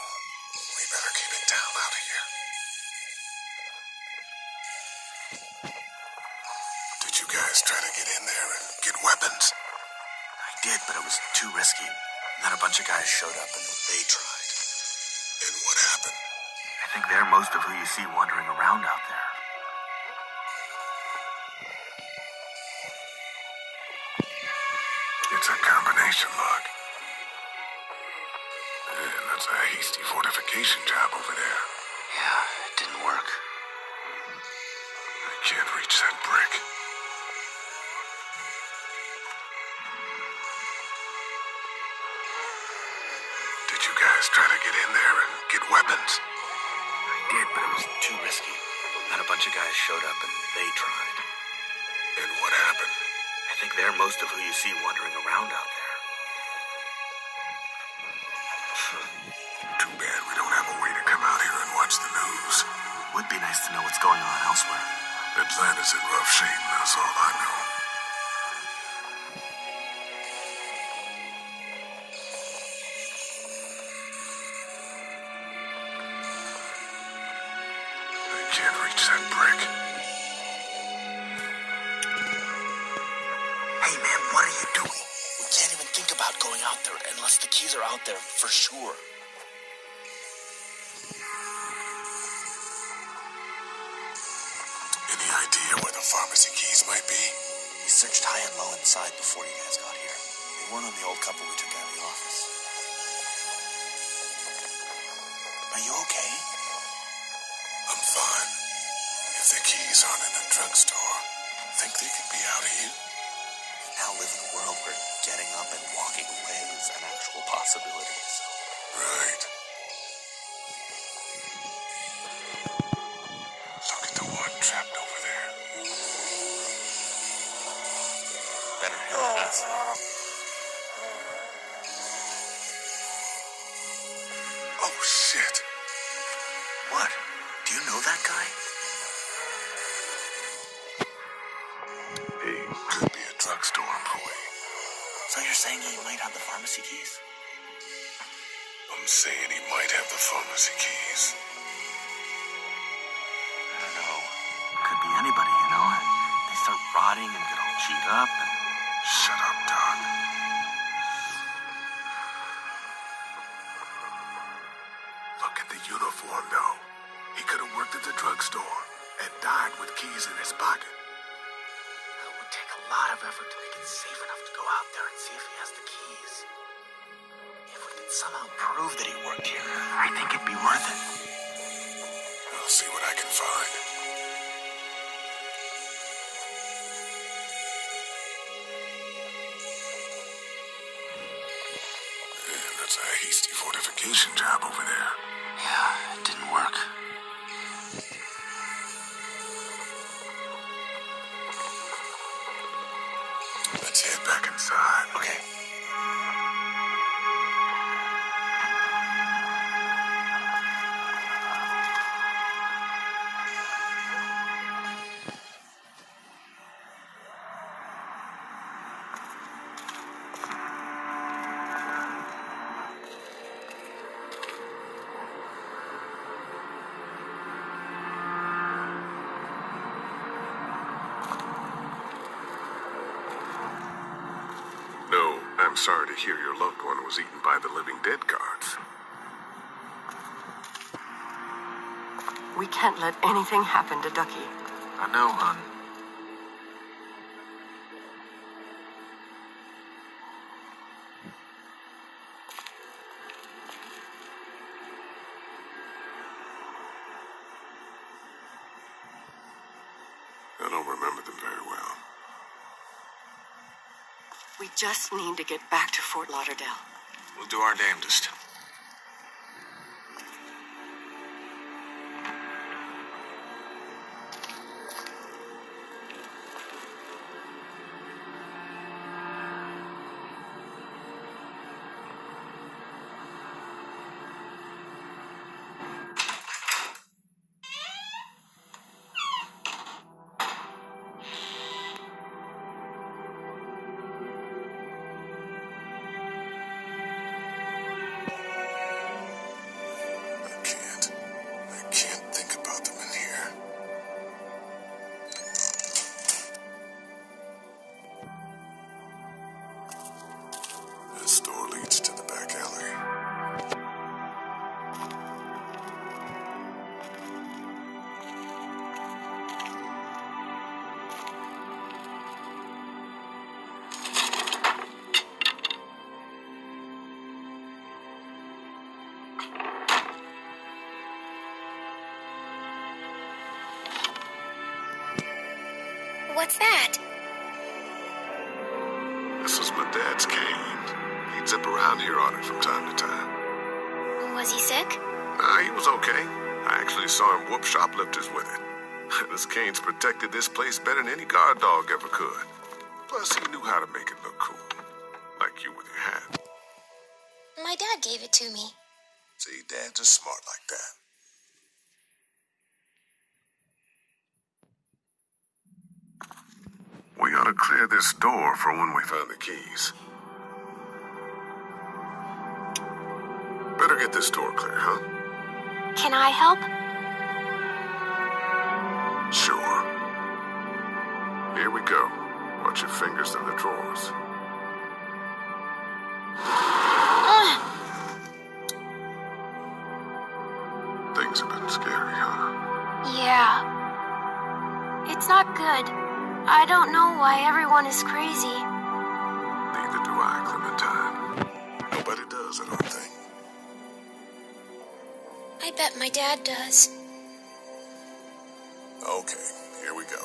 We better keep it down out of here. Did you guys try to get in there and get weapons? I did, but it was too risky. And then a bunch of guys showed up and they tried. And what happened? I think they're most of who you see wandering around out there. It's a combination lock. And that's a hasty fortification job over there. Yeah, it didn't work. I can't reach that brick. Did you guys try to get in there and get weapons? I did, but it was too risky. And then a bunch of guys showed up and they tried. And what happened? I think they're most of who you see wandering around out there. Too bad we don't have a way to come out here and watch the news. Would be nice to know what's going on elsewhere. Atlanta's in rough shape, that's all I know. I can't reach that brick. Hey man, what are you doing? We can't even think about going out there unless the keys are out there for sure. Any idea where the pharmacy keys might be? We searched high and low inside before you guys got here. They weren't on the old couple we took out of the office. Are you okay? I'm fine. If the keys aren't in the drugstore, think they could be out here? We now live in a world where getting up and walking away is an actual possibility, so... Right. Look at the one trapped over there. Better head us. Oh, shit. What? Do you know that guy? He could be a drugstore employee. So you're saying he might have the pharmacy keys? I'm saying he might have the pharmacy keys. I don't know. Could be anybody, you know. They start rotting and get all chewed up and... Shut up, Doc. Look at the uniform, though. He could have worked at the drugstore and died with keys in his pocket. It would take a lot of effort to make it safe enough to go out there and see if he has the keys. If we could somehow prove that he worked here, I think it'd be worth it. I'll see what I can find. And that's a hasty fortification job over there. Yeah, it didn't work. Let's head back inside. Okay. No, I'm sorry to hear your loved one was eaten by the living dead guards. We can't let anything happen to Ducky. I know, hon. I don't remember them very well. We just need to get back to Fort Lauderdale. We'll do our damnedest. This door leads to the back alley. What's that? This was my dad's cane. He'd zip around here on it from time to time. Was he sick? Nah, he was okay. I actually saw him whoop shoplifters with it. This cane's protected this place better than any guard dog ever could. Plus, he knew how to make it look cool. Like you with your hat. My dad gave it to me. See, dads are smart like that. We ought to clear this door for when we find the keys. Better get this door clear, huh? Can I help? Sure. Here we go. Watch your fingers in the drawers. Things have been scary, huh? Yeah. It's not good. I don't know why everyone is crazy. Neither do I, Clementine. Nobody does, I don't think. I bet my dad does. Okay, here we go.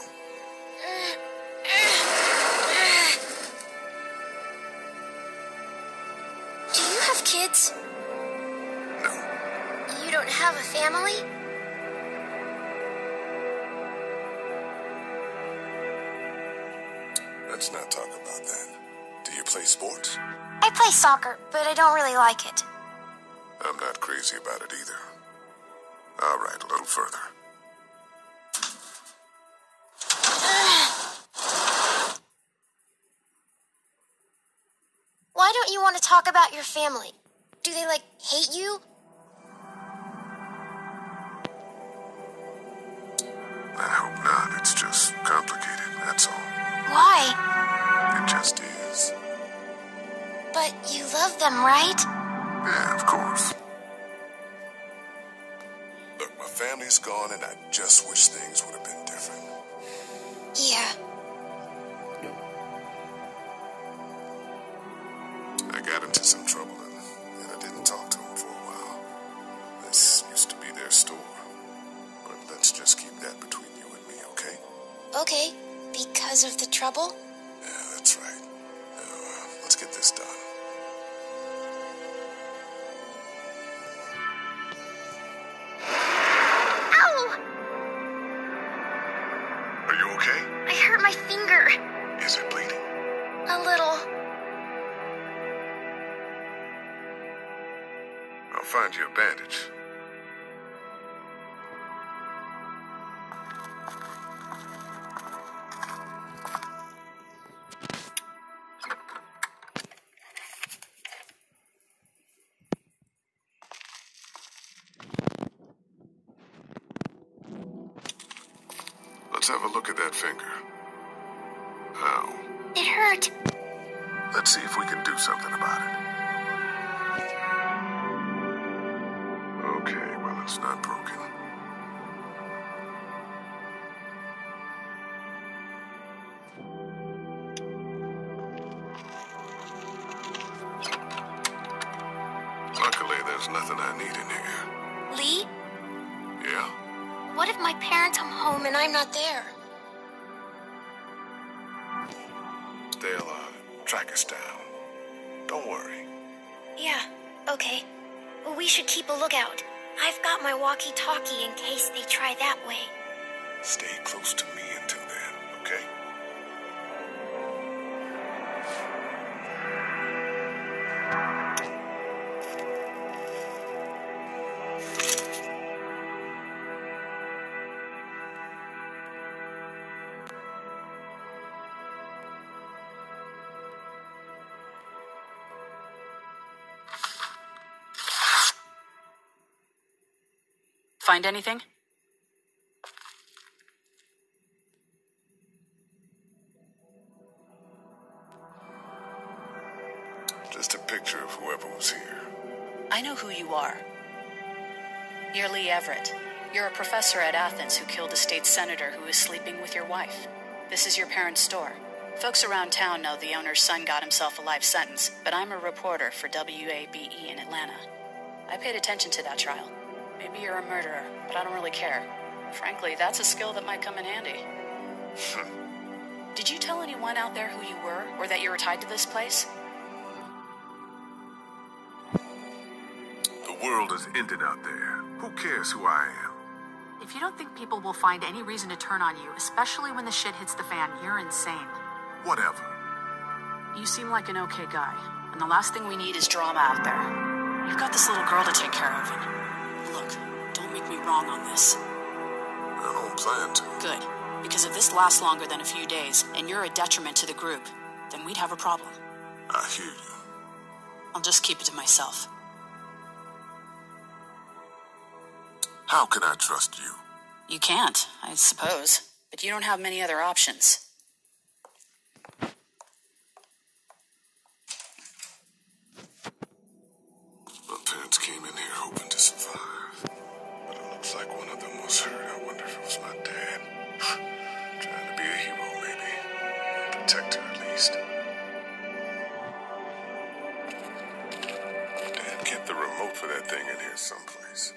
Do you have kids? No. You don't have a family? Let's not talk about that. Do you play sports? I play soccer, but I don't really like it. I'm not crazy about it either. All right, a little further. Why don't you want to talk about your family? Do they, hate you? I hope not. It's just complicated, that's all. Why? It just is. But you love them, right? Yeah, of course. Look, my family's gone and I just wish things would have been different. Yeah. I got into some trouble and I didn't talk to him for a while. This used to be their store. But let's just keep that between you and me, okay? Okay, because of the trouble? Yeah, that's right. Now, let's get this done. Ow! Are you okay? I hurt my finger. Is it bleeding? A little. I'll find you a bandage. Let's have a look at that finger. Ow. It hurt. Let's see if we can do something about it. Okay, well, it's not broken. Luckily, there's nothing I need in here. Lee, Yeah? what if my parents come home and I'm not there? Dale, track us down. Don't worry. Yeah, okay. Well, we should keep a lookout. I've got my walkie-talkie in case they try that way. Stay close to me until then, okay? Find anything? Just a picture of whoever was here. I know who you are. You're Lee Everett. You're a professor at Athens who killed a state senator who was sleeping with your wife. This is your parents' store. Folks around town know the owner's son got himself a life sentence, but I'm a reporter for WABE in Atlanta. I paid attention to that trial. Maybe you're a murderer, but I don't really care. Frankly, that's a skill that might come in handy. Did you tell anyone out there who you were, or that you were tied to this place? The world is ended out there. Who cares who I am? If you don't think people will find any reason to turn on you, especially when the shit hits the fan, you're insane. Whatever. You seem like an okay guy, and the last thing we need is drama out there. You've got this little girl to take care of, and look, don't make me wrong on this. I don't plan to. Good, because if this lasts longer than a few days, and you're a detriment to the group, then we'd have a problem. I hear you. I'll just keep it to myself. How can I trust you? You can't, I suppose, but you don't have many other options. My parents came in here hoping to survive, but it looks like one of them was hurt. I wonder if it was my dad. Trying to be a hero, maybe. A protector, at least. Dad kept the remote for that thing in here someplace.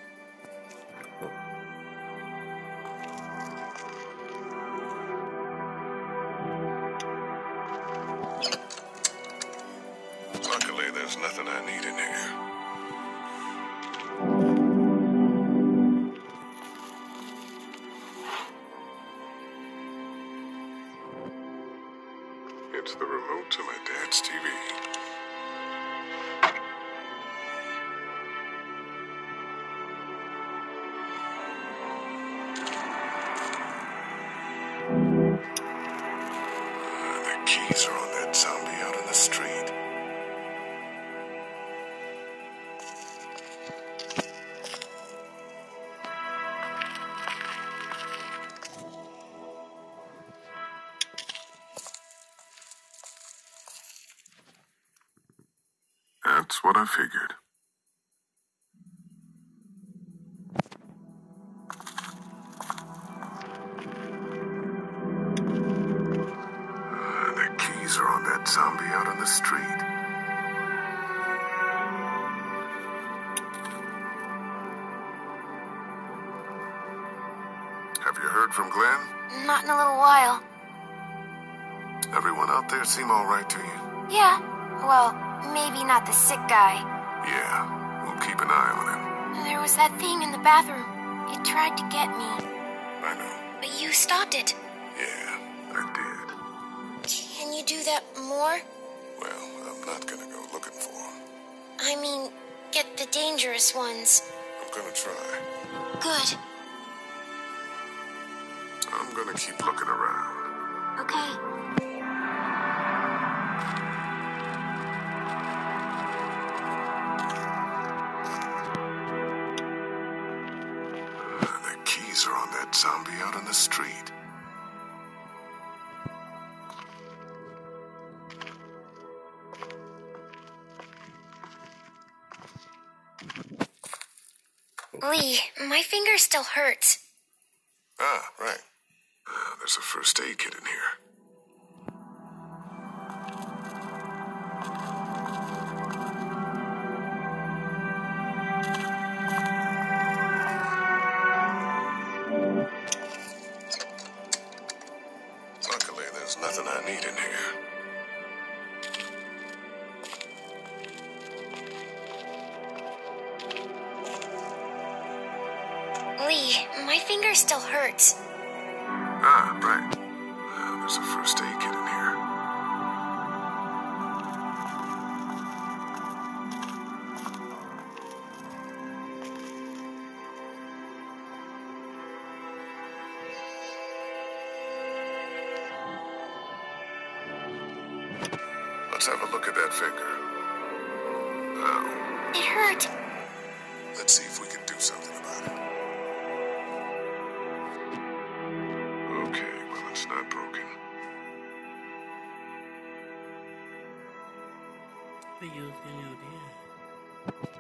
Luckily, there's nothing I need in here. It's the remote to my dad's TV. The keys are on that zombie out in the street. That's what I figured. The keys are on that zombie out on the street. Have you heard from Glenn? Not in a little while. Everyone out there seem all right to you? Yeah, well, maybe not the sick guy. Yeah, we'll keep an eye on him. There was that thing in the bathroom. It tried to get me. I know. But you stopped it. Yeah, I did. Can you do that more? Well, I'm not gonna go looking for him. I mean, get the dangerous ones. I'm gonna try. Good. I'm gonna keep looking around. Okay. The keys are on that zombie out on the street. Lee, my finger still hurts. Ah, right. There's a first aid kit in here. Luckily, there's nothing I need in here. my finger still hurts. Ah, right. There's a first aid kit in here. Let's have a look at that finger. Now, It hurt. let's see if we can do something about it. Okay, well, it's not broken. पे use क्यों नहीं हो रही है?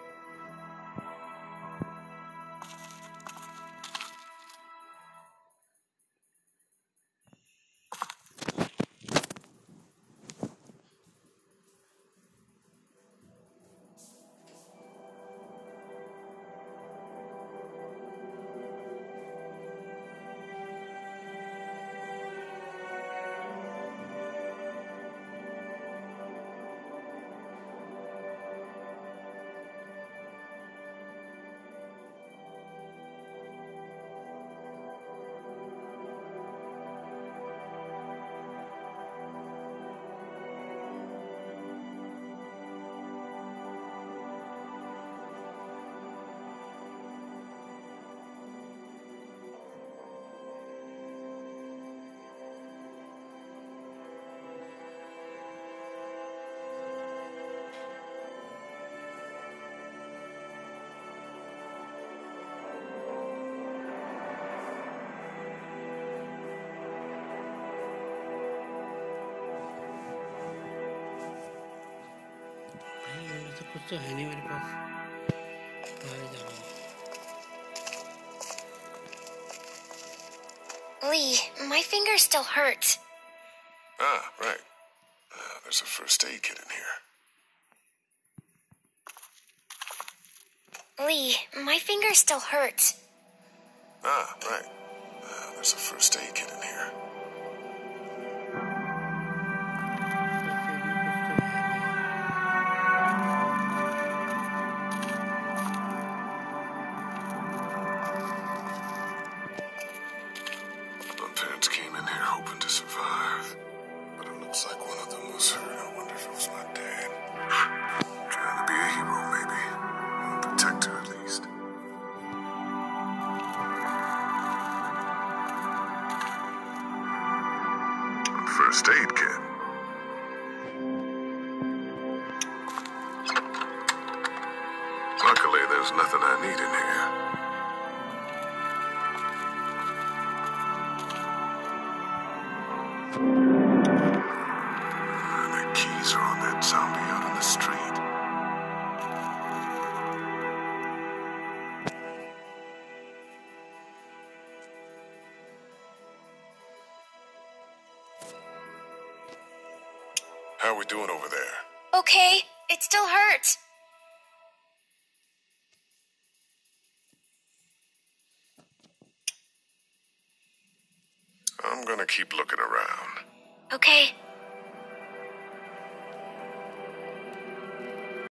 ऐसा कुछ तो है नहीं मेरे पास बाहर जाना है। Lee, my finger still hurts. Ah, right. There's a first aid kit in here. Lee, my finger still hurts. Ah, right. There's a first aid kit in here. My parents came in here hoping to survive, but it looks like one of them was hurt. I wonder if it was my dad. Trying to be a hero, maybe. A protector, at least. First aid kit. Luckily, there's nothing I need in here. The keys are on that zombie out on the street. How are we doing over there? Okay, it still hurts. I'm gonna keep looking around. Okay.